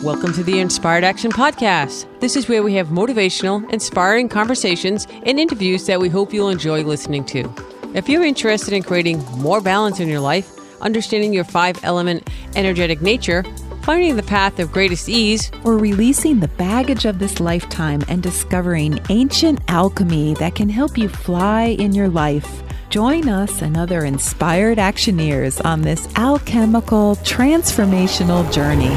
Welcome to the Inspired Action Podcast. This is where we have motivational, inspiring conversations and interviews that we hope you'll enjoy listening to. If you're interested in creating more balance in your life, understanding your 5-element energetic nature, finding the path of greatest ease, or releasing the baggage of this lifetime and discovering ancient alchemy that can help you fly in your life, join us and other inspired actioneers on this alchemical transformational journey.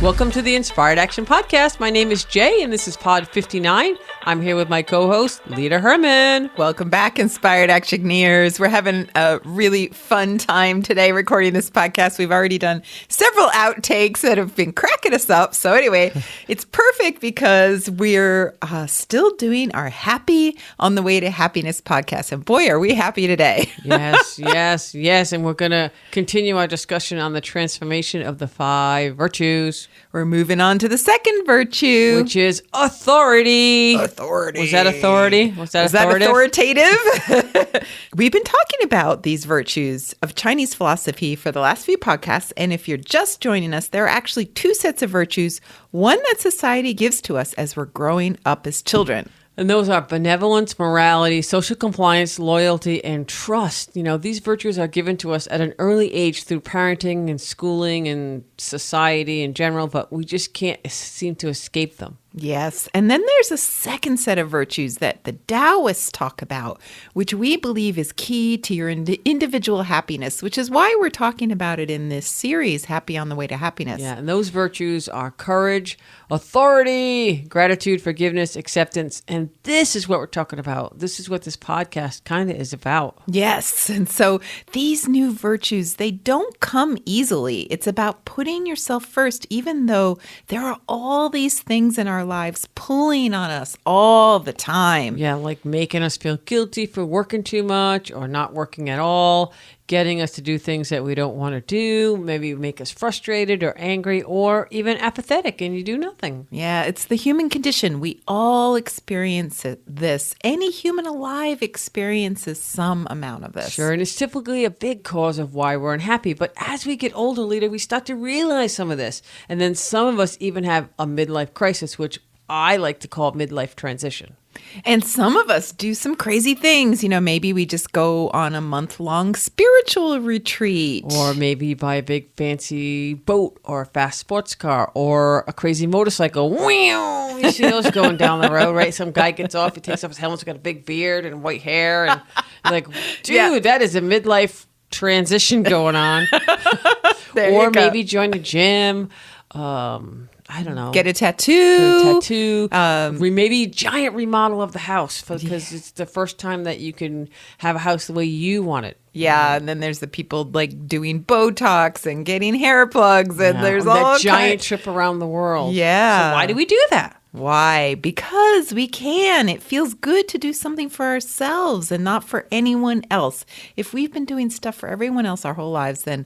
Welcome to the Inspired Action Podcast. My name is Jay, and this is Pod 59. I'm here with my co-host, Lita Herman. Welcome back, Inspired Actioneers. We're having a really fun time today recording this podcast. We've already done several outtakes that have been cracking us up. So anyway, it's perfect because we're still doing our Happy on the Way to Happiness podcast. And boy, are we happy today. Yes. And we're going to continue our discussion on the transformation of the 5 virtues. We're moving on to the second virtue, which is authority. Authority. Was that authority? Was that authoritative? We've been talking about these virtues of Chinese philosophy for the last few podcasts. And if you're just joining us, there are actually 2 sets of virtues, one that society gives to us as we're growing up as children. And those are benevolence, morality, social compliance, loyalty, and trust. You know, these virtues are given to us at an early age through parenting and schooling and society in general, but we just can't seem to escape them. Yes. And then there's a second set of virtues that the Taoists talk about, which we believe is key to your individual happiness, which is why we're talking about it in this series, Happy on the Way to Happiness. Yeah. And those virtues are courage, authority, gratitude, forgiveness, acceptance. And this is what we're talking about. This is what this podcast kind of is about. Yes. And so these new virtues, they don't come easily. It's about putting yourself first, even though there are all these things in our lives pulling on us all the time. Yeah, like making us feel guilty for working too much or not working at all, getting us to do things that we don't want to do, maybe make us frustrated or angry or even apathetic and you do nothing. Yeah, it's the human condition. We all experience this. Any human alive experiences some amount of this. Sure, and it's typically a big cause of why we're unhappy. But as we get older, Lita, we start to realize some of this. And then some of us even have a midlife crisis, which I like to call midlife transition. And some of us do some crazy things. You know, maybe we just go on a month-long spiritual retreat. Or maybe buy a big fancy boat or a fast sports car or a crazy motorcycle. You see those going down the road, right? Some guy gets off, he takes off his helmet, he's got a big beard and white hair. And you're like, dude, That is a midlife transition going on. Or maybe join a gym. I don't know. Get a tattoo. Maybe giant remodel of the house because it's the first time that you can have a house the way you want it. Yeah, and then there's the people like doing Botox and getting hair plugs, and there's all that giant trip around the world. Yeah. So why do we do that? Why? Because we can. It feels good to do something for ourselves and not for anyone else. If we've been doing stuff for everyone else our whole lives, then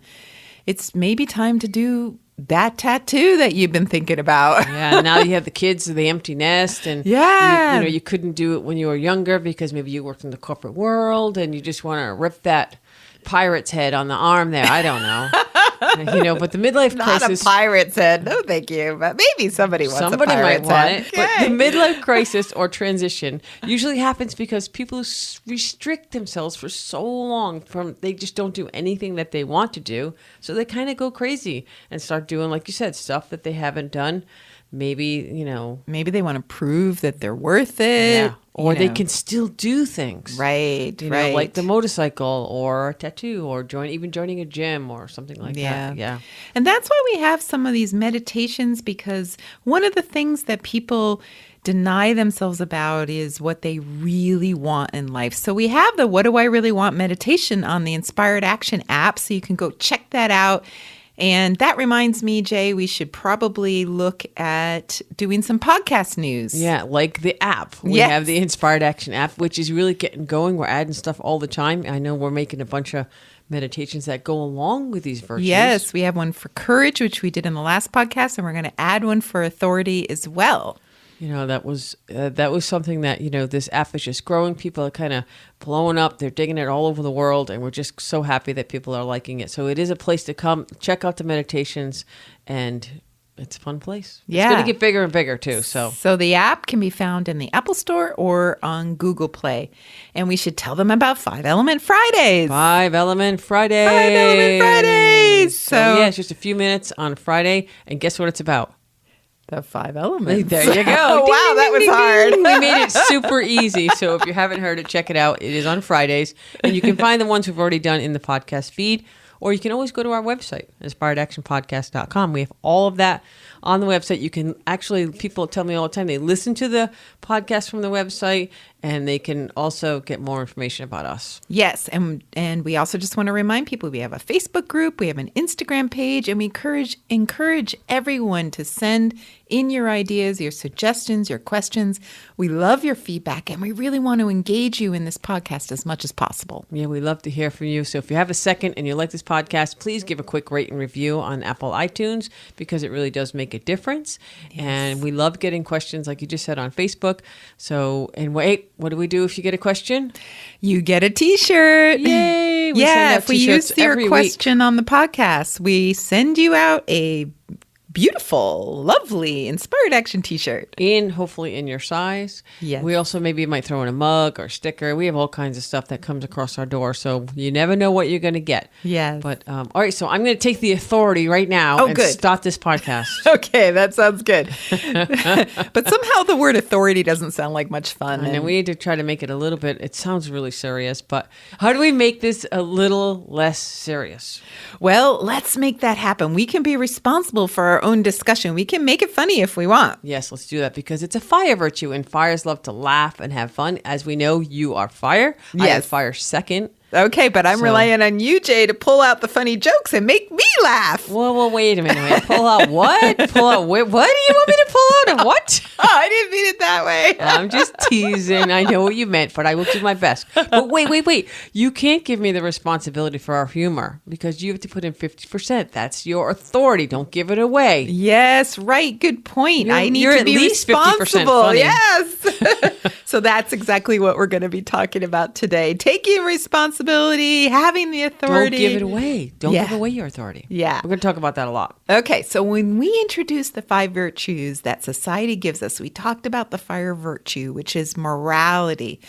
it's maybe time to do that tattoo that you've been thinking about. Yeah, now you have the kids, the empty nest, and you couldn't do it when you were younger because maybe you worked in the corporate world and you just want to rip that pirate's head on the arm there. I don't know. But the midlife crisis. Not a pirate's head. No, thank you. But maybe somebody wants a pirate's head. But the midlife crisis or transition usually happens because people restrict themselves for so long they just don't do anything that they want to do. So they kind of go crazy and start doing, like you said, stuff that they haven't done. Maybe they want to prove that they're worth it. Yeah. Or they can still do things. Right, like the motorcycle or a tattoo or joining a gym or something like that. Yeah. And that's why we have some of these meditations, because one of the things that people deny themselves about is what they really want in life. So we have the What Do I Really Want meditation on the Inspired Action app. So you can go check that out. And that reminds me, Jay, we should probably look at doing some podcast news. Yeah, like the app. We have the Inspired Action app, which is really getting going. We're adding stuff all the time. I know we're making a bunch of meditations that go along with these virtues. Yes, we have one for courage, which we did in the last podcast, and we're going to add one for authority as well. That was something that, this app is just growing. People are kind of blowing up. They're digging it all over the world. And we're just so happy that people are liking it. So it is a place to come check out the meditations and It's a fun place. Yeah. It's going to get bigger and bigger too. So the app can be found in the Apple Store or on Google Play. And we should tell them about 5 Element Fridays. 5 Element Fridays. 5 Element Fridays. So yeah, it's just a few minutes on Friday. And guess what it's about? The 5 Elements. There you go. Oh, wow, that was hard. We made it super easy. So if you haven't heard it, check it out. It is on Fridays. And you can find the ones we've already done in the podcast feed. Or you can always go to our website, inspiredactionpodcast.com. We have all of that on the website. You can actually, people tell me all the time, they listen to the podcast from the website, and they can also get more information about us. Yes, and we also just want to remind people we have a Facebook group, we have an Instagram page, and we encourage everyone to send in your ideas, your suggestions, your questions. We love your feedback, and we really want to engage you in this podcast as much as possible. Yeah, we love to hear from you. So if you have a second and you like this podcast, please give a quick rate and review on Apple iTunes, because it really does make a difference. Yes. And we love getting questions, like you just said, on Facebook. So, and wait, what do we do if you get a question? You get a T-shirt. Yay! Yeah, if we use your question on the podcast, we send you out a beautiful, lovely, Inspired Action T-shirt. Hopefully in your size. Yes. We also maybe might throw in a mug or sticker. We have all kinds of stuff that comes across our door, so you never know what you're going to get. Yes. But all right, so I'm going to take the authority right now and start this podcast. Okay, that sounds good. But somehow the word authority doesn't sound like much fun. And we need to try to make it a little bit, it sounds really serious, but how do we make this a little less serious? Well, let's make that happen. We can be responsible for our own discussion. We can make it funny if we want. Yes, let's do that, because it's a fire virtue, and fires love to laugh and have fun. As we know, you are fire. Yes. I am fire second. Okay, but I'm relying on you, Jay, to pull out the funny jokes and make me laugh. Well, wait a minute. Pull out what? Pull out what? What do you want me to pull out and what? Oh, I didn't mean it that way. I'm just teasing. I know what you meant, but I will do my best. But wait. You can't give me the responsibility for our humor, because you have to put in 50%. That's your authority. Don't give it away. Yes, right. Good point. I need to be responsible. 50% yes. So that's exactly what we're going to be talking about today. Taking responsibility, having the authority. Don't give it away. Don't give away your authority. Yeah. We're going to talk about that a lot. Okay, so when we introduced the 5 virtues that society gives us, we talked about the fire virtue, which is morality.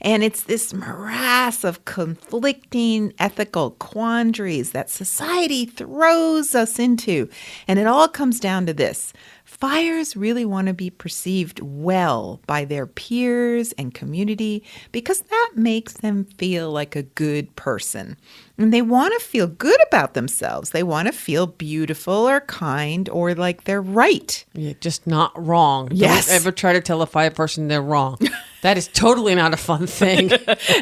And it's this morass of conflicting ethical quandaries that society throws us into. And it all comes down to this. Fires really want to be perceived well by their peers and community, because that makes them feel like a good person. And they want to feel good about themselves. They want to feel beautiful or kind or like they're right. Yeah, just not wrong. Yes. Don't ever try to tell a fire person they're wrong. That is totally not a fun thing.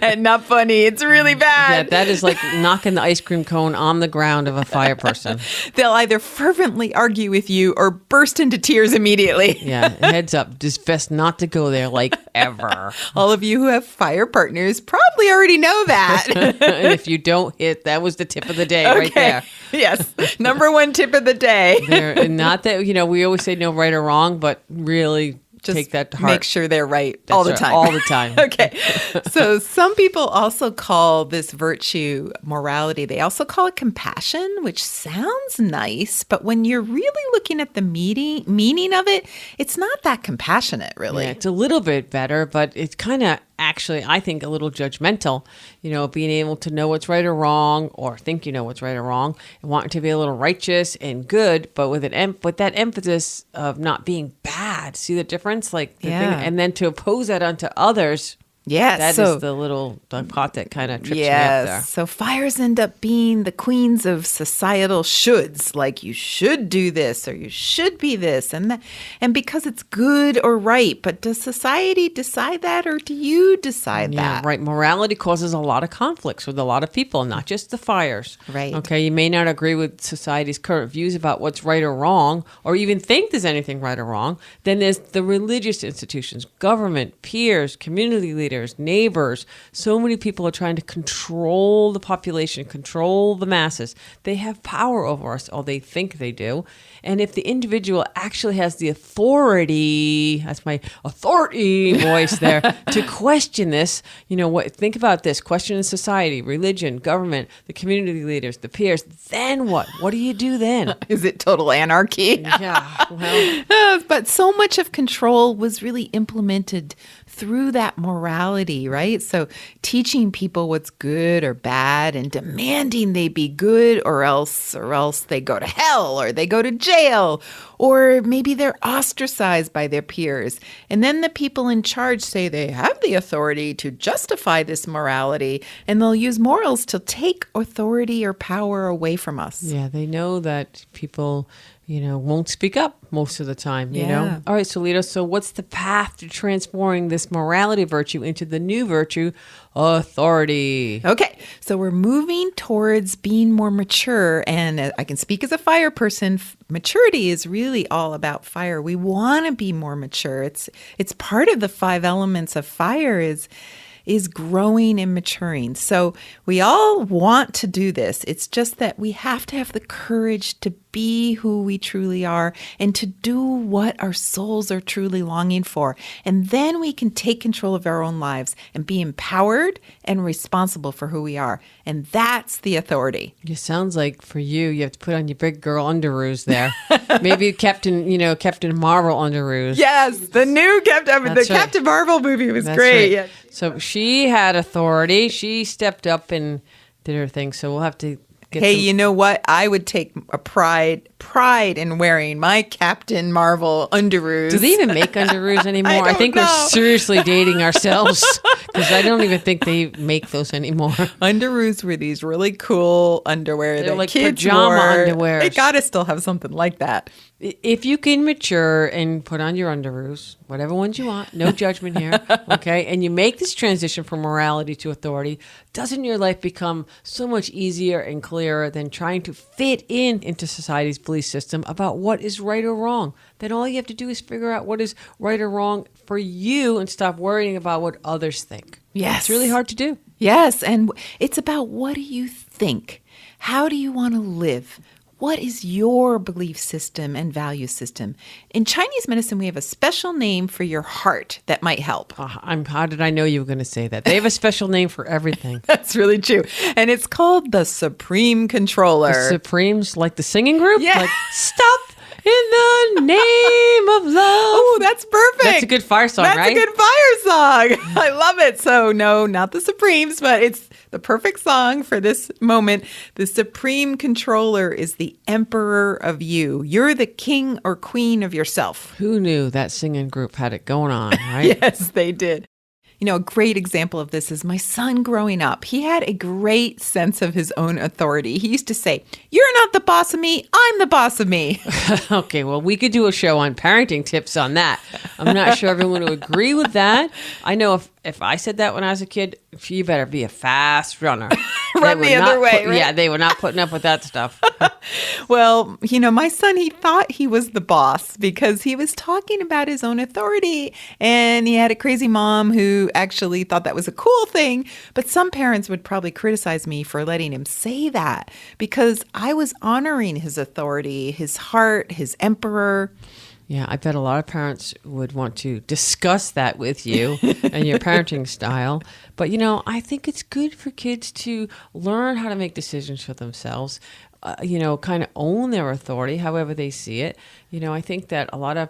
And not funny. It's really bad. Yeah, that is like knocking the ice cream cone on the ground of a fire person. They'll either fervently argue with you or burst into tears immediately. Yeah, heads up. Just best not to go there, like, ever. All of you who have fire partners probably already know that. And if you don't hit, that was the tip of the day right there. Yes. Number 1 tip of the day. And not that, we always say no right or wrong, but really just take that to heart. Make sure they're right all the time. All the time. Okay. So some people also call this virtue morality. They also call it compassion, which sounds nice, but when you're really looking at the meaning of it, it's not that compassionate, really. Yeah, it's a little bit better, but it's kind of actually, I think, a little judgmental, being able to know what's right or wrong, or think you know what's right or wrong, and wanting to be a little righteous and good, but with that emphasis of not being bad. See the difference? Like, and then to oppose that onto others. Yes. That is the pot that kind of trips me up there. So fires end up being the queens of societal shoulds, like you should do this or you should be this and that, and because it's good or right. But does society decide that, or do you decide that? Right. Morality causes a lot of conflicts with a lot of people, not just the fires. Right. Okay. You may not agree with society's current views about what's right or wrong, or even think there's anything right or wrong. Then there's the religious institutions, government, peers, community leaders. leaders, neighbors. So many people are trying to control the population, control the masses. They have power over us, or they think they do. And if the individual actually has the authority, that's my authority voice there, to question this, think about this, question in society, religion, government, the community leaders, the peers, then what? What do you do then? Is it total anarchy? Yeah, well, But so much of control was really implemented through that morality, right? So teaching people what's good or bad and demanding they be good or else they go to hell or they go to jail or maybe they're ostracized by their peers. And then the people in charge say they have the authority to justify this morality and they'll use morals to take authority or power away from us. yeah, they know that people, won't speak up most of the time, you Yeah. know? All right, Solito, so what's the path to transforming this morality virtue into the new virtue, authority? Okay, so we're moving towards being more mature. And I can speak as a fire person. Maturity is really all about fire. We want to be more mature. It's part of the 5 elements of fire is growing and maturing. So we all want to do this. It's just that we have to have the courage to be who we truly are and to do what our souls are truly longing for. And then we can take control of our own lives and be empowered and responsible for who we are. And that's the authority. It sounds like for you have to put on your big girl underoos there. Maybe Captain Marvel underoos. Yes, the new That's right. Captain Marvel movie was That's great. right. Yeah. So she had authority. She stepped up and did her thing. So we'll have to get Hey, some- you know what? I would take a pride in wearing my Captain Marvel underoos. Do they even make underoos anymore? I think know. we're seriously dating ourselves because I don't even think they make those anymore. Underoos were these really cool underwear They're that like kids pajama wore. underwear. They gotta still have something like that. If you can mature and put on your underoos, whatever ones you want, no judgment here, okay? And you make this transition from morality to authority, doesn't your life become so much easier and clearer than trying to fit into society's belief system about what is right or wrong? Then all you have to do is figure out what is right or wrong for you and stop worrying about what others think. Yes. It's really hard to do. Yes, and it's about what do you think? How do you want to live? What is your belief system and value system? In Chinese medicine, we have a special name for your heart that might help. How did I know you were going to say that? They have a special name for everything. That's really true. And it's called the Supreme Controller. Supremes, like the singing group? Yeah. Like, stop in the name of love. Oh, that's perfect. That's a good fire song, That's right? a good fire song. I love it. So, no, not the Supremes, but it's the perfect song for this moment. The Supreme Controller is the emperor of you. You're the king or queen of yourself. Who knew that singing group had it going on, right? Yes, they did. A great example of this is my son growing up. He had a great sense of his own authority. He used to say, "You're not the boss of me, I'm the boss of me." Okay, well, we could do a show on parenting tips on that. I'm not sure everyone would agree with that. I know if I said that when I was a kid, you better be a fast runner. Run the other way, right? Yeah, they were not putting up with that stuff. Well, my son, he thought he was the boss because he was talking about his own authority and he had a crazy mom who actually thought that was a cool thing. But some parents would probably criticize me for letting him say that because I was honoring his authority, his heart, his emperor. Yeah, I bet a lot of parents would want to discuss that with you and your parenting style. But, I think it's good for kids to learn how to make decisions for themselves, kind of own their authority, however they see it. I think that a lot of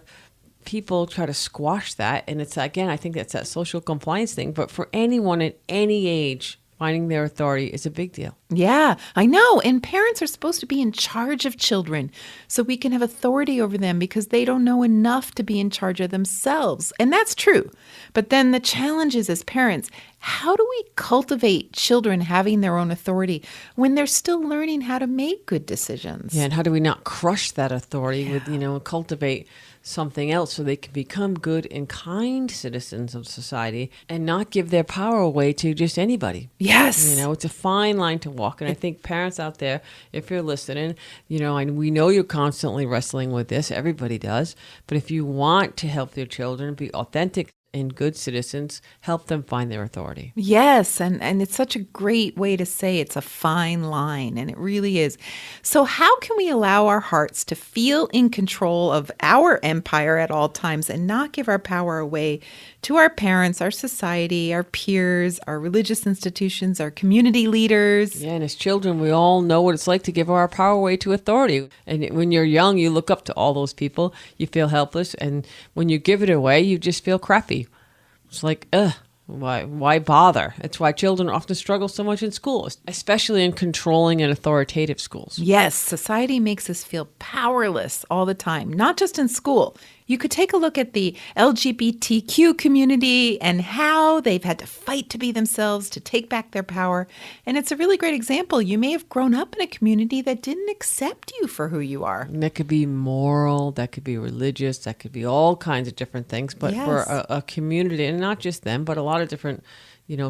people try to squash that. And it's, again, I think that's that social compliance thing. But for anyone at any age, finding their authority is a big deal. Yeah, I know. And parents are supposed to be in charge of children so we can have authority over them because they don't know enough to be in charge of themselves. And that's true. But then the challenge is as parents, how do we cultivate children having their own authority when they're still learning how to make good decisions? Yeah, and how do we not crush that authority with, cultivate something else so they can become good and kind citizens of society and not give their power away to just anybody. Yes. It's a fine line to walk. And I think parents out there, if you're listening, and we know you're constantly wrestling with this, everybody does. But if you want to help your children be authentic and good citizens, help them find their authority. Yes, and it's such a great way to say it's a fine line, and it really is. So how can we allow our hearts to feel in control of our empire at all times and not give our power away to our parents, our society, our peers, our religious institutions, our community leaders? Yeah, and as children, we all know what it's like to give our power away to authority. And when you're young, you look up to all those people. You feel helpless. And when you give it away, you just feel crappy. It's like, why bother? It's why children often struggle so much in school, especially in controlling and authoritative schools. Yes, society makes us feel powerless all the time, not just in school. You could take a look at the LGBTQ community and how they've had to fight to be themselves, to take back their power. And it's a really great example. You may have grown up in a community that didn't accept you for who you are. And that could be moral, that could be religious, that could be all kinds of different things. But Yes. for a community, and not just them, but a lot of different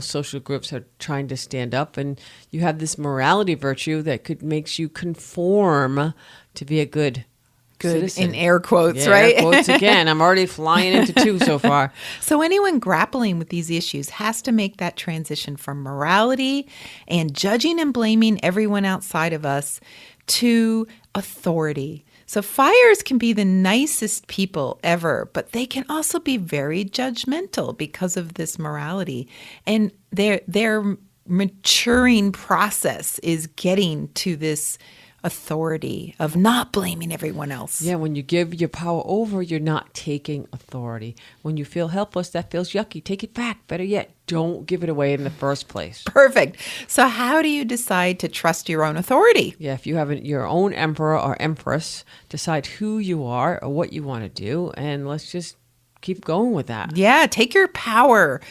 social groups are trying to stand up, and you have this morality virtue that makes you conform to be a good citizen. In air quotes, Yeah, right? air quotes again. I'm already flying into 2 so far. So anyone grappling with these issues has to make that transition from morality and judging and blaming everyone outside of us to authority. So fires can be the nicest people ever, but they can also be very judgmental because of this morality. And their maturing process is getting to this authority of not blaming everyone else. Yeah, when you give your power over, you're not taking authority. When you feel helpless, that feels yucky. Take it back. Better yet, don't give it away in the first place. Perfect. So how do you decide to trust your own authority? Yeah, if you have your own emperor or empress, decide who you are or what you want to do, and let's just keep going with that. Yeah, take your power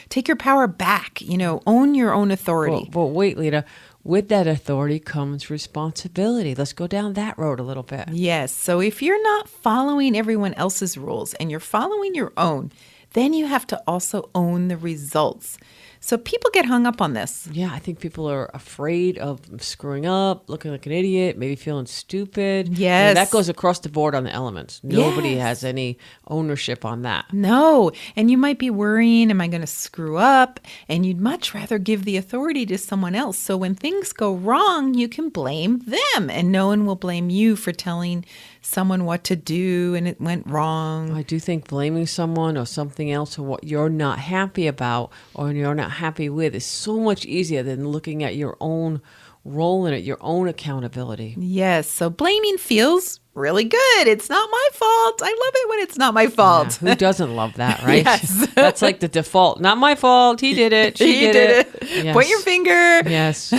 back, own your own authority. But wait, Lita, with that authority comes responsibility. Let's go down that road a little bit. Yes. So if you're not following everyone else's rules and you're following your own, then you have to also own the results. So people get hung up on this. Yeah, I think people are afraid of screwing up, looking like an idiot, maybe feeling stupid. Yes. And that goes across the board on the elements. Nobody Yes. has any ownership on that. No. And you might be worrying, am I going to screw up? And you'd much rather give the authority to someone else. So when things go wrong, you can blame them and no one will blame you for telling someone what to do and it went wrong. I do think blaming someone or something else or what you're not happy about or you're not happy with is so much easier than looking at your own role in it, your own accountability. Yes. So blaming feels really good. It's not my fault. I love it when it's not my fault. Yeah, who doesn't love that, right? Yes. That's like the default. Not my fault. He did it. She did it. Yes. Point your finger. Yes.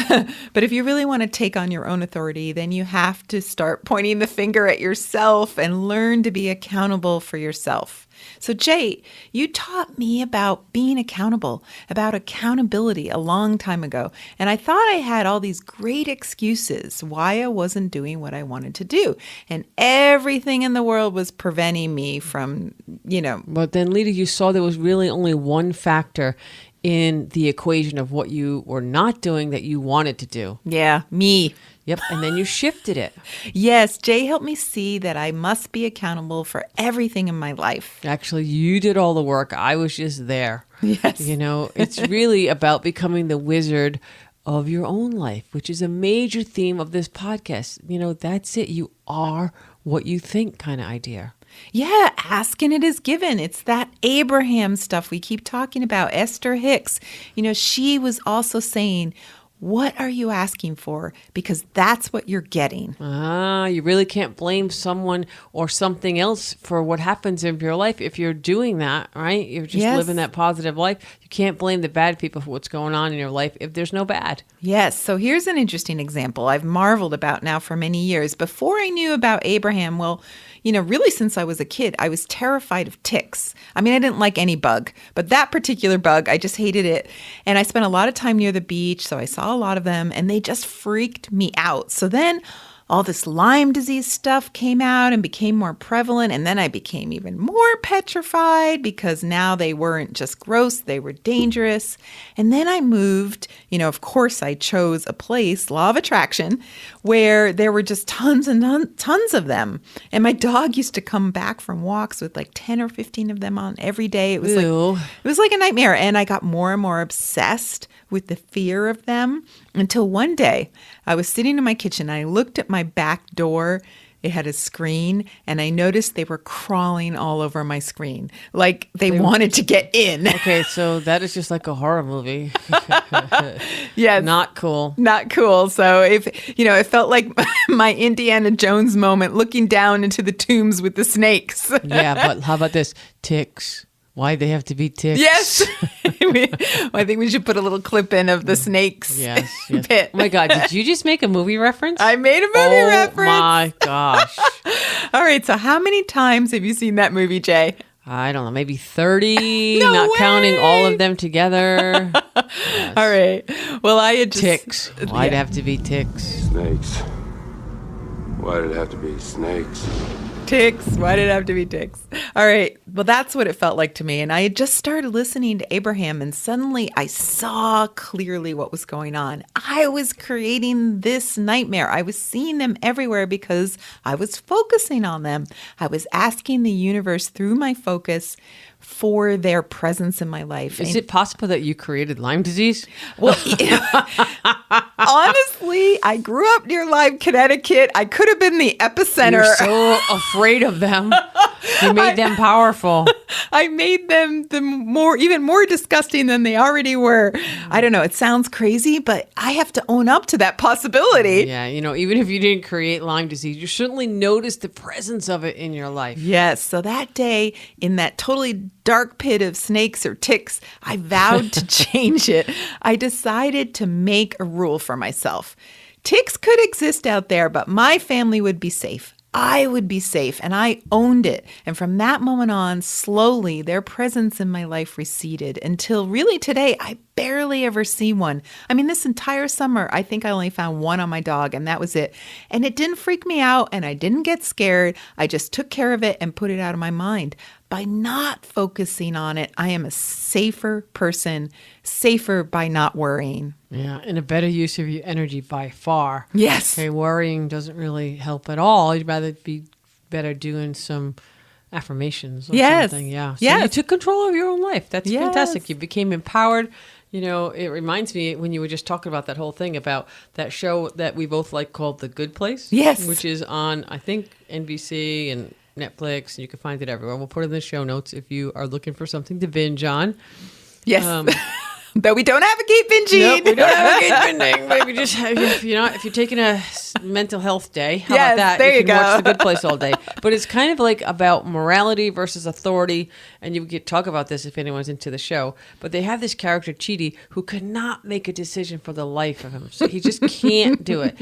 But if you really want to take on your own authority, then you have to start pointing the finger at yourself and learn to be accountable for yourself. So Jay, you taught me about being accountable, about accountability a long time ago. And I thought I had all these great excuses why I wasn't doing what I wanted to do. And everything in the world was preventing me from, But then, Lita, you saw there was really only one factor in the equation of what you were not doing that you wanted to do. Yeah, me. Yep. And then you shifted it. Yes, Jay helped me see that I must be accountable for everything in my life. Actually, you did all the work. I was just there. Yes. It's really about becoming the wizard of your own life, which is a major theme of this podcast. That's it. You are what you think kind of idea. Yeah, ask and it is given. It's that Abraham stuff we keep talking about. Esther Hicks, she was also saying, what are you asking for? Because that's what you're getting. You really can't blame someone or something else for what happens in your life. If you're doing that, right? You're just Yes. living that positive life. You can't blame the bad people for what's going on in your life if there's no bad. Yes. So here's an interesting example I've marveled about now for many years. Before I knew about Abraham, really since I was a kid, I was terrified of ticks. I mean, I didn't like any bug, but that particular bug, I just hated it. And I spent a lot of time near the beach, so I saw a lot of them, and they just freaked me out. So then all this Lyme disease stuff came out and became more prevalent. And then I became even more petrified because now they weren't just gross, they were dangerous. And then I moved, of course, I chose a place, law of attraction, where there were just tons and tons of them. And my dog used to come back from walks with like 10 or 15 of them on every day. It was like a nightmare. And I got more and more obsessed with the fear of them until one day I was sitting in my kitchen and I looked at my back door. It had a screen and I noticed they were crawling all over my screen. Like they wanted to get in. Okay, so that is just like a horror movie. Yeah. Not cool. Not cool. So it felt like my Indiana Jones moment looking down into the tombs with the snakes. Yeah, but how about this? Ticks. Why they have to be ticks? Yes. I think we should put a little clip in of the snakes. Yes. Pit. Oh my God, did you just make a movie reference? I made a movie reference. Oh my gosh. All right, so how many times have you seen that movie, Jay? I don't know, maybe 30, No not way! counting all of them together. Yes. All right. Well, I had just... Ticks. Why'd it have to be ticks? Snakes. Why did it have to be snakes? Ticks. Why did it have to be ticks? All right. Well, that's what it felt like to me. And I had just started listening to Abraham, and suddenly I saw clearly what was going on. I was creating this nightmare. I was seeing them everywhere because I was focusing on them. I was asking the universe through my focus for their presence in my life. Is it possible that you created Lyme disease? Well, honestly, I grew up near Lyme, Connecticut. I could have been the epicenter. You're so afraid of them. You made them powerful. I made them even more disgusting than they already were. I don't know. It sounds crazy, but I have to own up to that possibility. Yeah, even if you didn't create Lyme disease, you certainly noticed the presence of it in your life. Yes. So that day, in that totally dark pit of snakes or ticks, I vowed to change it. I decided to make a rule for myself. Ticks could exist out there, but my family would be safe. I would be safe, and I owned it. And from that moment on, slowly, their presence in my life receded until really today, I barely ever see one. I mean, this entire summer, I think I only found one on my dog, and that was it. And it didn't freak me out, and I didn't get scared. I just took care of it and put it out of my mind. By not focusing on it, I am a safer person, safer by not worrying. Yeah, and a better use of your energy by far. Yes. Okay, worrying doesn't really help at all. You'd rather be better doing some affirmations or something. Yeah. So you took control of your own life. That's fantastic. You became empowered. It reminds me when you were just talking about that whole thing about that show that we both like called The Good Place. Yes. Which is on, I think, NBC and Netflix, and you can find it everywhere. We'll put it in the show notes if you are looking for something to binge on. Yes. But we don't advocate binging. Nope, we don't advocate binging. But we just, if you're taking a mental health day, how about that? There you can watch go. The Good Place all day. But it's kind of like about morality versus authority, and you could talk about this if anyone's into the show. But they have this character, Chidi, who could not make a decision for the life of him. So he just can't do it.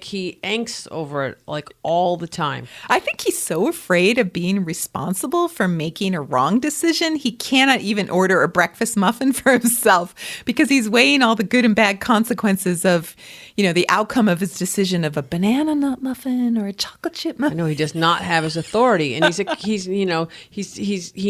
He angsts over it like all the time. I think he's so afraid of being responsible for making a wrong decision. He cannot even order a breakfast muffin for himself because he's weighing all the good and bad consequences of, the outcome of his decision of a banana nut muffin or a chocolate chip muffin. No, he does not have his authority, and he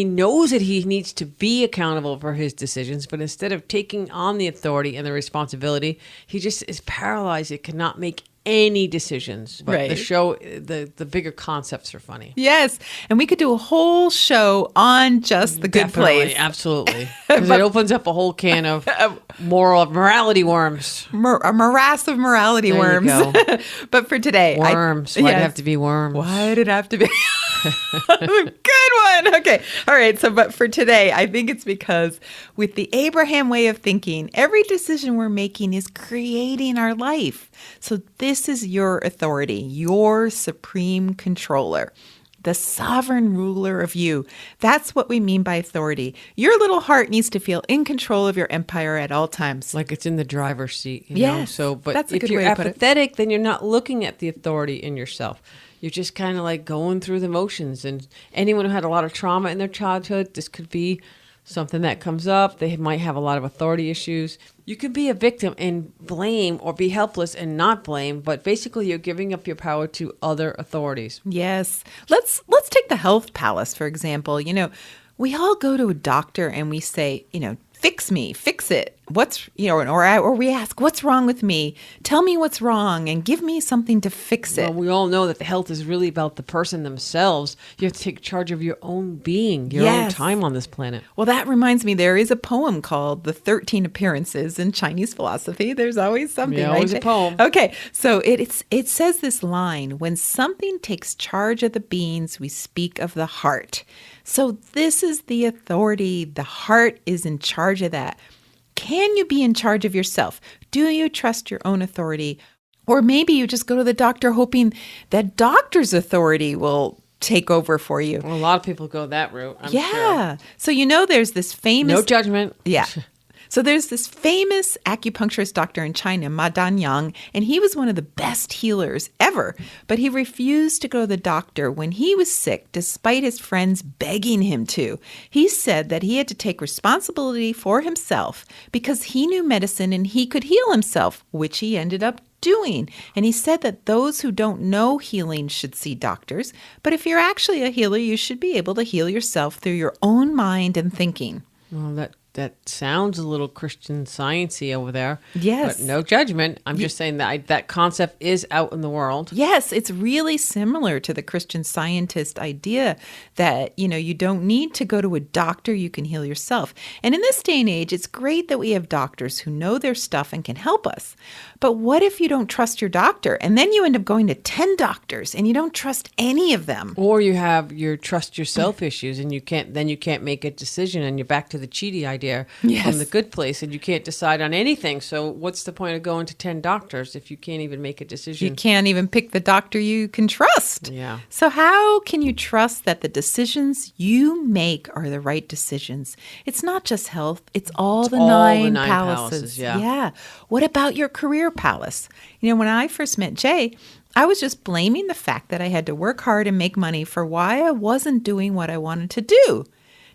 knows that he needs to be accountable for his decisions, but instead of taking on the authority and the responsibility, he just is paralyzed. It cannot make any decisions. But Right. the show, the bigger concepts are funny. Yes. And we could do a whole show on just the good Definitely, place. absolutely, because it opens up a whole can of morality worms. A morass of morality There you worms. go. But for today. Worms. Why'd it have to be worms? Why did it have to be? Good one. Okay. All right. But for today, I think it's because with the Abraham way of thinking, every decision we're making is creating our life. So this is your authority, your supreme controller, the sovereign ruler of you. That's what we mean by authority. Your little heart needs to feel in control of your empire at all times. Like it's in the driver's seat. You Yes, know? So, but that's a if good you're way to put it. apathetic, then you're not looking at the authority in yourself. You're just kind of like going through the motions. And anyone who had a lot of trauma in their childhood, this could be something that comes up. They might have a lot of authority issues. You can be a victim and blame, or be helpless and not blame, but basically you're giving up your power to other authorities. Yes. Let's take the health palace, for example. We all go to a doctor and we say, fix me, fix it. Or we ask, what's wrong with me? Tell me what's wrong and give me something to fix it. Well, we all know that the health is really about the person themselves. You have to take charge of your own being, your own time on this planet. Well, that reminds me, there is a poem called The 13 Appearances in Chinese philosophy. There's always something, Yeah, right? always a poem. Okay, so it says this line, when something takes charge of the beings, we speak of the heart. So this is the authority. The heart is in charge of that. Can you be in charge of yourself? Do you trust your own authority? Or maybe you just go to the doctor hoping that doctor's authority will take over for you. Well, a lot of people go that route, I'm Yeah. sure. So there's this famous... No judgment. Yeah. So there's this famous acupuncturist doctor in China, Ma Danyang, and he was one of the best healers ever. But he refused to go to the doctor when he was sick, despite his friends begging him to. He said that he had to take responsibility for himself because he knew medicine and he could heal himself, which he ended up doing. And he said that those who don't know healing should see doctors. But if you're actually a healer, you should be able to heal yourself through your own mind and thinking. Well, that sounds a little Christian science-y over there. Yes. But no judgment. I'm just saying that that concept is out in the world. Yes, it's really similar to the Christian Scientist idea that, you don't need to go to a doctor, you can heal yourself. And in this day and age, it's great that we have doctors who know their stuff and can help us. But what if you don't trust your doctor and then you end up going to 10 doctors and you don't trust any of them? Or you have your trust yourself issues and you can't make a decision, and you're back to the Chidi idea from the Good Place, and you can't decide on anything. So what's the point of going to 10 doctors if you can't even make a decision? You can't even pick the doctor you can trust. Yeah. So how can you trust that the decisions you make are the right decisions? It's not just health. It's all the nine palaces. Yeah. What about your career palace? When I first met Jay, I was just blaming the fact that I had to work hard and make money for why I wasn't doing what I wanted to do.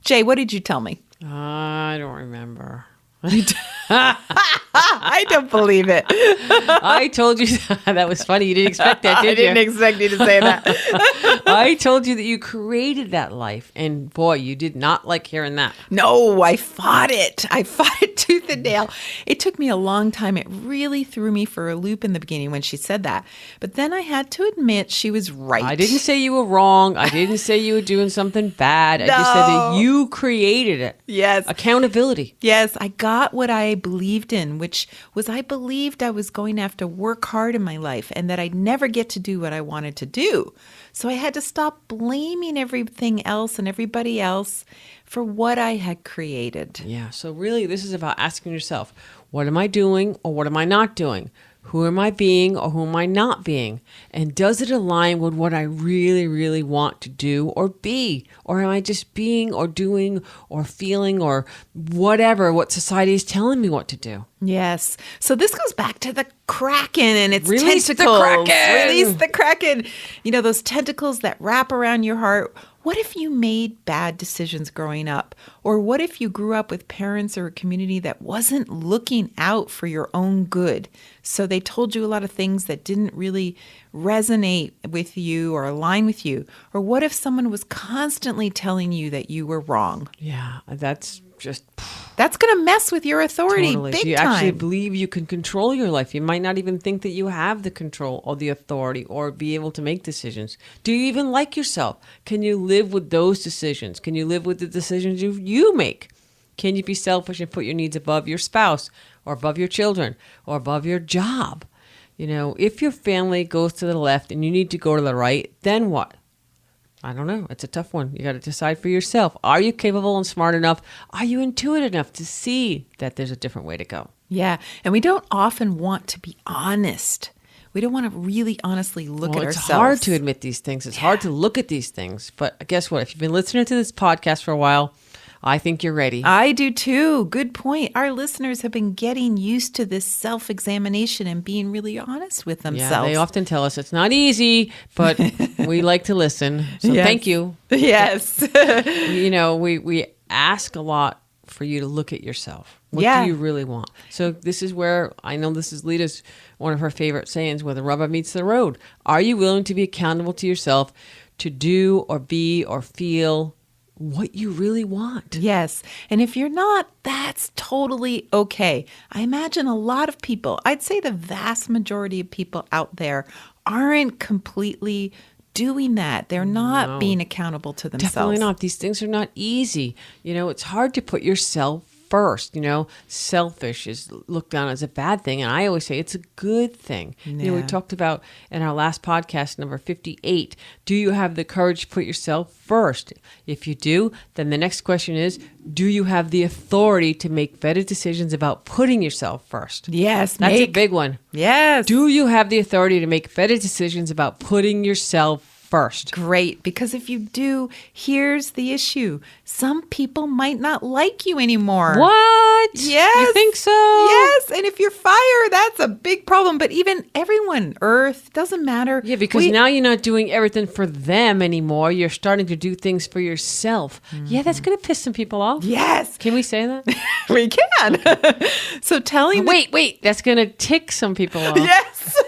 Jay, what did you tell me? I don't remember. I don't believe it. I told you that was funny. You didn't expect that, did you? I didn't expect you to say that. I told you that you created that life, and boy, you did not like hearing that. No, I fought it. I fought it tooth and nail. It took me a long time. It really threw me for a loop in the beginning when she said that. But then I had to admit she was right. I didn't say you were wrong. I didn't say you were doing something bad. I just said that you created it. Yes. Accountability. Yes, I got what I believed in, which was I believed I was going to have to work hard in my life and that I'd never get to do what I wanted to do. So I had to stop blaming everything else and everybody else for what I had created. Yeah. So really, this is about asking yourself, what am I doing or what am I not doing? Who am I being or who am I not being? And does it align with what I really, really want to do or be? Or am I just being or doing or feeling or whatever, what society is telling me what to do? Yes. So this goes back to the Kraken and its Release the tentacles. Kraken! Release the Kraken. Those tentacles that wrap around your heart. What if you made bad decisions growing up? Or what if you grew up with parents or a community that wasn't looking out for your own good? So they told you a lot of things that didn't really resonate with you or align with you. Or what if someone was constantly telling you that you were wrong? Yeah, that's just... That's going to mess with your authority Totally. big So you time. actually believe you can control your life. You might not even think that you have the control or the authority or be able to make decisions. Do you even like yourself? Can you live with those decisions? Can you live with the decisions you make? Can you be selfish and put your needs above your spouse or above your children or above your job? If your family goes to the left and you need to go to the right, then what? I don't know. It's a tough one. You got to decide for yourself. Are you capable and smart enough? Are you intuitive enough to see that there's a different way to go? Yeah. And we don't often want to be honest. We don't want to really honestly look at It's ourselves. hard to admit these things. It's hard to look at these things. But guess what? If you've been listening to this podcast for a while, I think you're ready. I do too. Good point. Our listeners have been getting used to this self-examination and being really honest with themselves. Yeah, they often tell us it's not easy, but we like to listen. So Yes. thank you. Yes. We ask a lot for you to look at yourself. What Yeah. do you really want? So this is where I know this is Lita's one of her favorite sayings, where the rubber meets the road. Are you willing to be accountable to yourself to do or be or feel what you really want? Yes. And if you're not, that's totally okay. I imagine a lot of people, I'd say the vast majority of people out there aren't completely doing that. They're not being accountable to themselves. Definitely not. These things are not easy. It's hard to put yourself first. Selfish is looked down as a bad thing. And I always say it's a good thing. We Yeah. talked about in our last podcast, number 58, do you have the courage to put yourself first? If you do, then the next question is, do you have the authority to make better decisions about putting yourself first? Yes. That's a big one. Yes. Do you have the authority to make better decisions about putting yourself first? Great, because if you do, here's the issue. Some people might not like you anymore. What? Yes. You think so? Yes, and if you're fire, that's a big problem. But even everyone, Earth, doesn't matter. Yeah, because now you're not doing everything for them anymore. You're starting to do things for yourself. Yeah, that's going to piss some people off. Yes, Can we say that? we can. So telling Wait. That's going to tick some people off. Yes,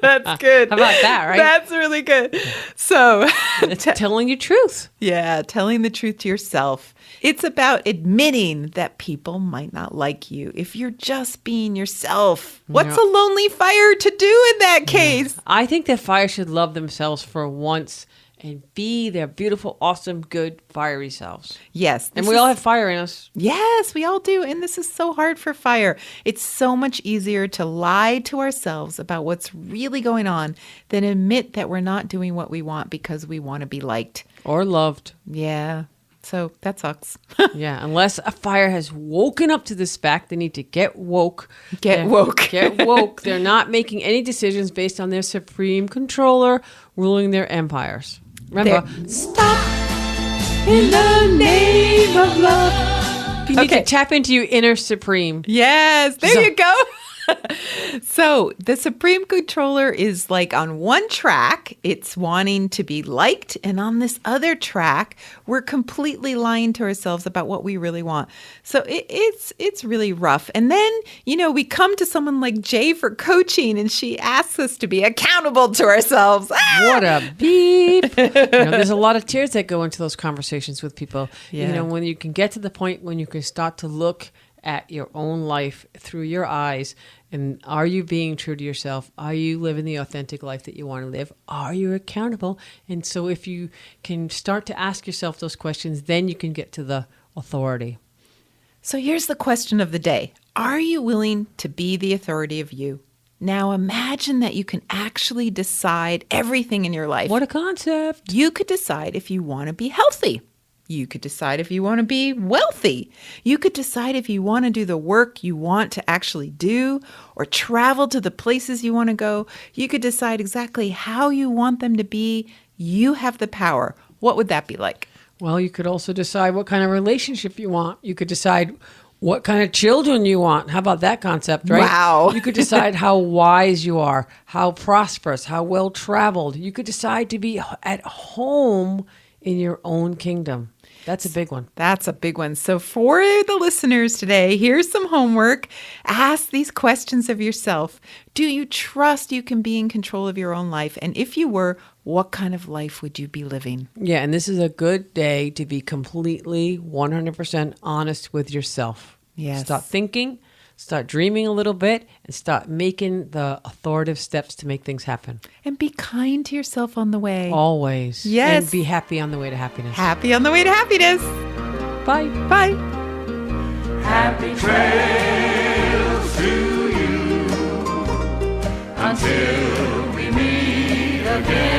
that's good. How about that, right? That's really good. So, It's telling you truth. yeah, telling the truth to yourself. It's about admitting that people might not like you if you're just being yourself. What's Yeah. a lonely fire to do in that case? I think that fire should love themselves for once and be their beautiful, awesome, good, fiery selves. Yes. And this we all is- have fire in us. Yes, we all do. And this is so hard for fire. It's so much easier to lie to ourselves about what's really going on than admit that we're not doing what we want because we want to be liked. Or loved. Yeah. So that sucks. Yeah, unless a fire has woken up to this fact, they need to get woke. Get woke. Get woke. They're not making any decisions based on their supreme controller ruling their empires. Remember, stop in the name of love. You need Okay. to tap into your inner supreme. Yes, there So- you go. So the Supreme Controller is like on one track, it's wanting to be liked. And on this other track, we're completely lying to ourselves about what we really want. So it's really rough. And then, we come to someone like Jay for coaching and she asks us to be accountable to ourselves. Ah! What a beep. There's a lot of tears that go into those conversations with people. Yeah. When you can get to the point when you can start to look at your own life through your eyes, and are you being true to yourself? Are you living the authentic life that you want to live? Are you accountable? And so if you can start to ask yourself those questions, then you can get to the authority. So here's the question of the day. Are you willing to be the authority of you? Now imagine that you can actually decide everything in your life. What a concept. You could decide if you want to be healthy. You could decide if you want to be wealthy. You could decide if you want to do the work you want to actually do or travel to the places you want to go. You could decide exactly how you want them to be. You have the power. What would that be like? Well, you could also decide what kind of relationship you want. You could decide what kind of children you want. How about that concept, right? Wow. You could decide how wise you are, how prosperous, how well traveled. You could decide to be at home in your own kingdom. That's a big one. That's a big one. So for the listeners today, here's some homework. Ask these questions of yourself. Do you trust you can be in control of your own life? And if you were, what kind of life would you be living? Yeah, and this is a good day to be completely 100% honest with yourself. Yes. Start thinking, start dreaming a little bit, and start making the authoritative steps to make things happen. And be kind to yourself on the way. Always. Yes. And be happy on the way to happiness. Happy on the way to happiness. Bye. Bye. Happy trails to you until we meet again.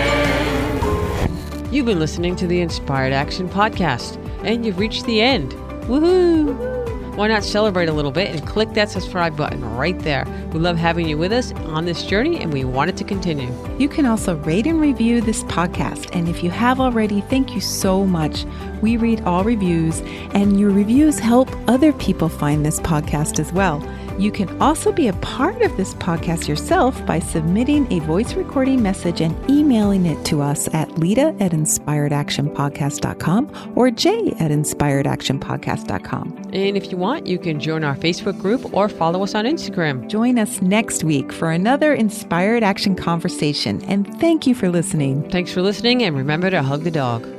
You've been listening to the Inspired Action Podcast, and you've reached the end. Woohoo! Why not celebrate a little bit and click that subscribe button right there? We love having you with us on this journey, and we want it to continue. You can also rate and review this podcast. And if you have already, thank you so much. We read all reviews, and your reviews help other people find this podcast as well. You can also be a part of this podcast yourself by submitting a voice recording message and emailing it to us at Lita@inspiredactionpodcast.com or Jay@inspiredactionpodcast.com. And if you want, you can join our Facebook group or follow us on Instagram. Join us next week for another Inspired Action conversation, and thank you for listening. Thanks for listening, and remember to hug the dog.